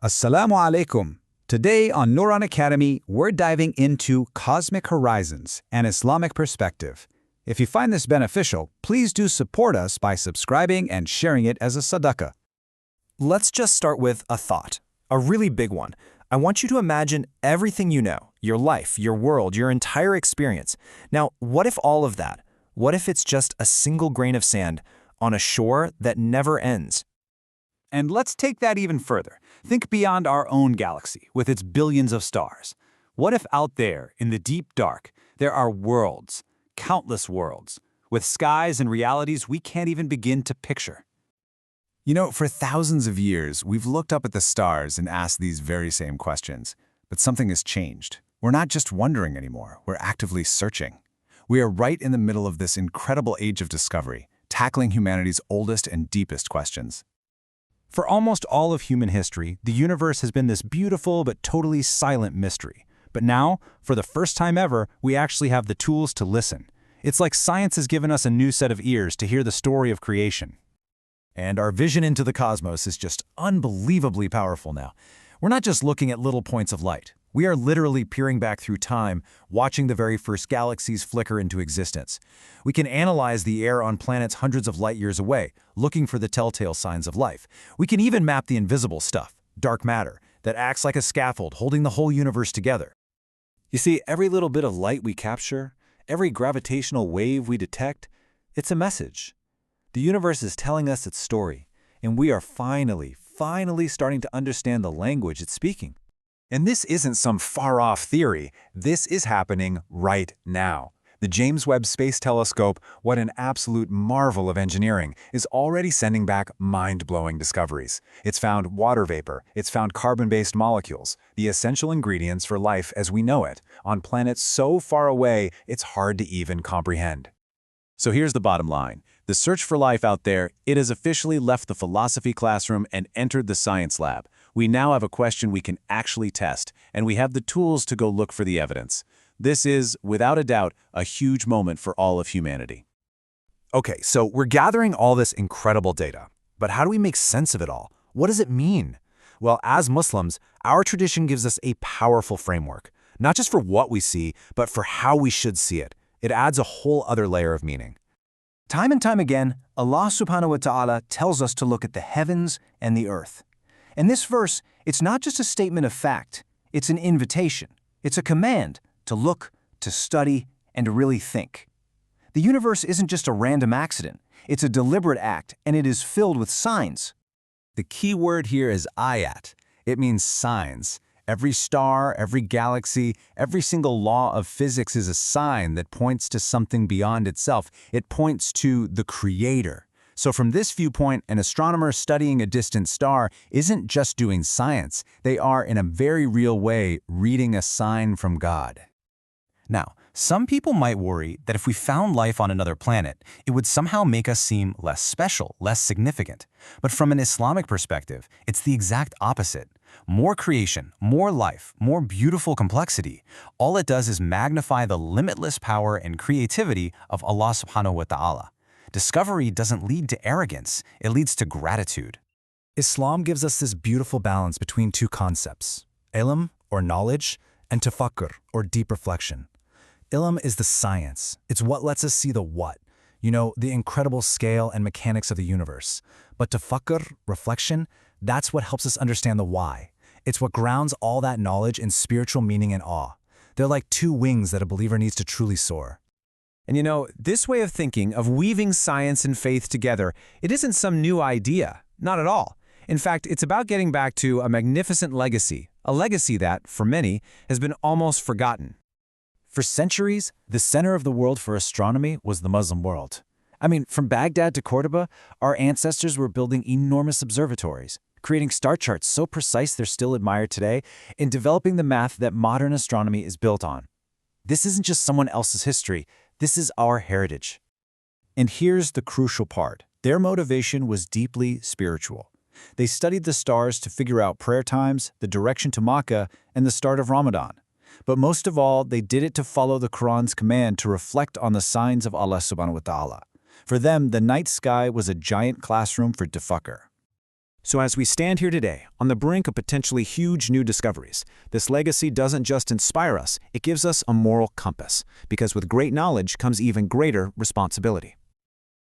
Assalamu alaikum. Today on Nuran Academy, we're diving into Cosmic Horizons, an Islamic perspective. If you find this beneficial, please do support us by subscribing and sharing it as a sadaqah. Let's just start with a thought, a really big one. I want you to imagine everything you know, your life, your world, your entire experience. Now, what if all of that? What if it's just a single grain of sand on a shore that never ends? And let's take that even further. Think beyond our own galaxy, with its billions of stars. What if out there, in the deep dark, there are worlds, countless worlds, with skies and realities we can't even begin to picture? You know, for thousands of years, we've looked up at the stars and asked these very same questions. But something has changed. We're not just wondering anymore, we're actively searching. We are right in the middle of this incredible age of discovery, tackling humanity's oldest and deepest questions. For almost all of human history, the universe has been this beautiful but totally silent mystery. But now, for the first time ever, we actually have the tools to listen. It's like science has given us a new set of ears to hear the story of creation. And our vision into the cosmos is just unbelievably powerful now. We're not just looking at little points of light. We are literally peering back through time, watching the very first galaxies flicker into existence. We can analyze the air on planets hundreds of light years away, looking for the telltale signs of life. We can even map the invisible stuff, dark matter, that acts like a scaffold holding the whole universe together. You see, every little bit of light we capture, every gravitational wave we detect, it's a message. The universe is telling us its story, and we are finally starting to understand the language it's speaking. And this isn't some far-off theory. This is happening right now. The James Webb Space Telescope, what an absolute marvel of engineering, is already sending back mind-blowing discoveries. It's found water vapor, it's found carbon-based molecules, the essential ingredients for life as we know it, on planets so far away it's hard to even comprehend. So here's the bottom line. The search for life out there, it has officially left the philosophy classroom and entered the science lab. We now have a question we can actually test, and we have the tools to go look for the evidence. This is, without a doubt, a huge moment for all of humanity. Okay, so we're gathering all this incredible data. But how do we make sense of it all? What does it mean? Well, as Muslims, our tradition gives us a powerful framework, not just for what we see, but for how we should see it. It adds a whole other layer of meaning. Time and time again, Allah subhanahu wa ta'ala tells us to look at the heavens and the earth. In this verse, it's not just a statement of fact, it's an invitation. It's a command to look, to study, and to really think. The universe isn't just a random accident, it's a deliberate act, and it is filled with signs. The key word here is ayat. It means signs. Every star, every galaxy, every single law of physics is a sign that points to something beyond itself. It points to the Creator. So from this viewpoint, an astronomer studying a distant star isn't just doing science. They are, in a very real way, reading a sign from God. Now, some people might worry that if we found life on another planet, it would somehow make us seem less special, less significant. But from an Islamic perspective, it's the exact opposite. More creation, more life, more beautiful complexity. All it does is magnify the limitless power and creativity of Allah subhanahu wa ta'ala. Discovery doesn't lead to arrogance, it leads to gratitude. Islam gives us this beautiful balance between two concepts, ilm, or knowledge, and tafakkur, or deep reflection. Ilm is the science. It's what lets us see the what, the incredible scale and mechanics of the universe. But tafakkur, reflection, that's what helps us understand the why. It's what grounds all that knowledge in spiritual meaning and awe. They're like two wings that a believer needs to truly soar. And this way of thinking, of weaving science and faith together, it isn't some new idea, not at all. In fact, it's about getting back to a magnificent legacy, a legacy that, for many, has been almost forgotten. For centuries, the center of the world for astronomy was the Muslim world. From Baghdad to Cordoba, our ancestors were building enormous observatories, creating star charts so precise they're still admired today, and developing the math that modern astronomy is built on. This isn't just someone else's history, this is our heritage. And here's the crucial part. Their motivation was deeply spiritual. They studied the stars to figure out prayer times, the direction to Makkah, and the start of Ramadan. But most of all, they did it to follow the Quran's command to reflect on the signs of Allah subhanahu wa ta'ala. For them, the night sky was a giant classroom for tafakkur. So as we stand here today, on the brink of potentially huge new discoveries, this legacy doesn't just inspire us, it gives us a moral compass, because with great knowledge comes even greater responsibility.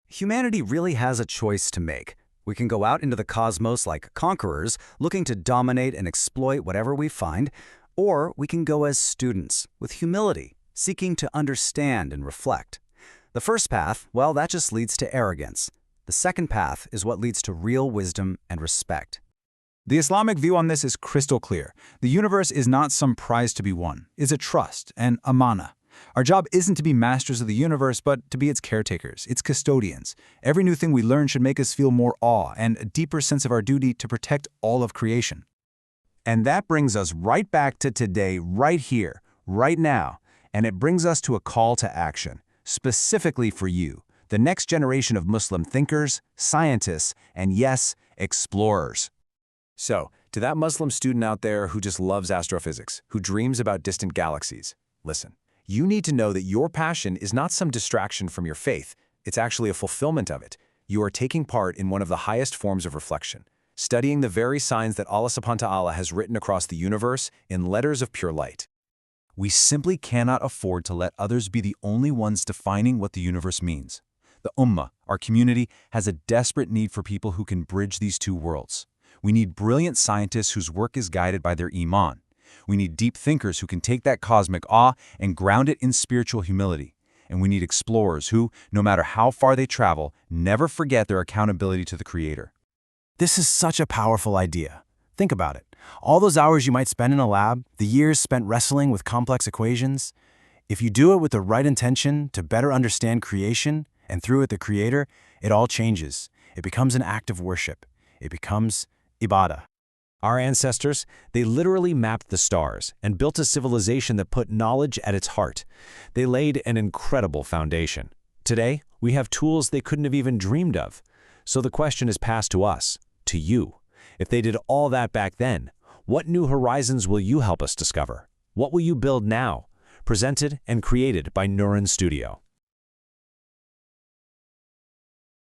Humanity really has a choice to make. We can go out into the cosmos like conquerors, looking to dominate and exploit whatever we find, or we can go as students, with humility, seeking to understand and reflect. The first path, well, that just leads to arrogance. The second path is what leads to real wisdom and respect. The Islamic view on this is crystal clear. The universe is not some prize to be won. It's a trust, an amana. Our job isn't to be masters of the universe, but to be its caretakers, its custodians. Every new thing we learn should make us feel more awe and a deeper sense of our duty to protect all of creation. And that brings us right back to today, right here, right now. And it brings us to a call to action, specifically for you, the next generation of Muslim thinkers, scientists, and yes, explorers. So, to that Muslim student out there who just loves astrophysics, who dreams about distant galaxies, listen. You need to know that your passion is not some distraction from your faith. It's actually a fulfillment of it. You are taking part in one of the highest forms of reflection, studying the very signs that Allah subhanahu wa ta'ala has written across the universe in letters of pure light. We simply cannot afford to let others be the only ones defining what the universe means. The Ummah, our community, has a desperate need for people who can bridge these two worlds. We need brilliant scientists whose work is guided by their iman. We need deep thinkers who can take that cosmic awe and ground it in spiritual humility. And we need explorers who, no matter how far they travel, never forget their accountability to the Creator. This is such a powerful idea. Think about it. All those hours you might spend in a lab, the years spent wrestling with complex equations, if you do it with the right intention to better understand creation, and through it the Creator, it all changes. It becomes an act of worship. It becomes ibadah. Our ancestors, they literally mapped the stars and built a civilization that put knowledge at its heart. They laid an incredible foundation. Today, we have tools they couldn't have even dreamed of. So the question is passed to us, to you. If they did all that back then, what new horizons will you help us discover? What will you build now? Presented and created by Nuren Studio.